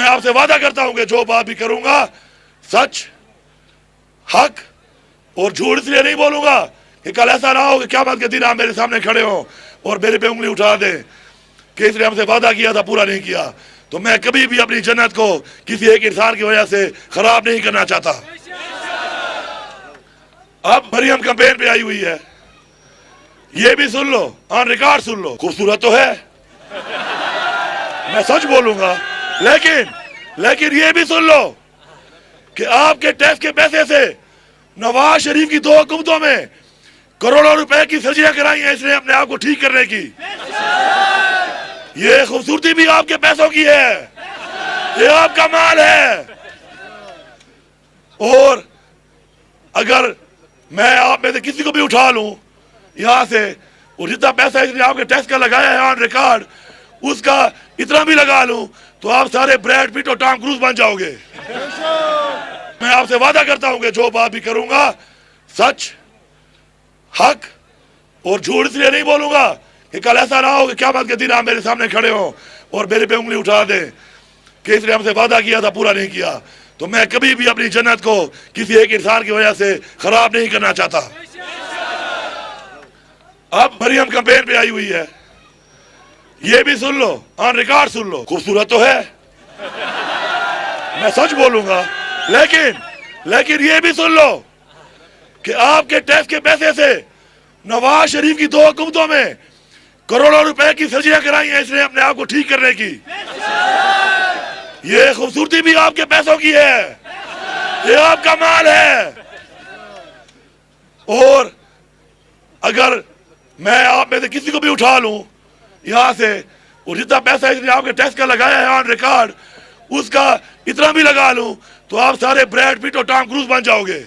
आपसे वादा करता हूं कि जो बात भी करूंगा सच, हक और झूठ इसलिए नहीं बोलूंगा कि कल ऐसा ना हो कि क़यामत के दिन आप मेरे सामने खड़े हो और मेरे पे उंगली उठा दें कि इसने हमसे वादा किया था पूरा नहीं किया। तो मैं कभी भी अपनी जन्नत को किसी एक इंसान की वजह से खराब नहीं करना चाहता। अब मरियम कैंपेन पे आई हुई है, ये भी सुन लो, ऑन रिकॉर्ड सुन लो। खूबसूरत तो है, मैं सच बोलूंगा, लेकिन ये भी सुन लो कि आपके टैक्स के पैसे से नवाज शरीफ की 2 हुकूमतों में करोड़ों रुपए की सर्जरियां कराई हैं इसने अपने आप को ठीक करने की। ये खूबसूरती भी आपके पैसों की है, ये आपका माल है। और अगर मैं आप में से किसी को भी उठा लूं यहां से, और जितना पैसा इसने आपके टैक्स का लगाया है ऑन रिकॉर्ड, उसका इतना भी लगा लूं तो आप सारे ब्रैड पिट और टॉम क्रूज बन जाओगे। मैं आपसे वादा करता हूं कि जो बात भी करूंगा सच, हक और झूठ इसलिए नहीं बोलूंगा कि कल ऐसा ना हो कि क़यामत के दिन आप मेरे सामने खड़े हो और मेरे पे उंगली उठा दें कि इसने हमसे वादा किया था पूरा नहीं किया। तो मैं कभी भी अपनी जन्नत को किसी एक इंसान की वजह से खराब नहीं करना चाहता। अब मरियम कैंपेन पे आई हुई है, ये भी सुन लो, ऑन रिकॉर्ड सुन लो। खूबसूरत तो है, मैं सच बोलूंगा, लेकिन ये भी सुन लो कि आपके टैक्स के पैसे से नवाज शरीफ की 2 हुकूमतों में करोड़ों रुपए की सर्जरियां कराई हैं इसने अपने आप को ठीक करने की। ये खूबसूरती भी आपके पैसों की है, ये आपका माल है। और अगर मैं आप में से किसी को भी उठा लूं यहां से, और जितना पैसा इसने आपके टैक्स का लगाया है ऑन रिकॉर्ड, उसका इतना भी लगा लूं तो आप सारे ब्रैड पिट और टॉम क्रूज बन जाओगे।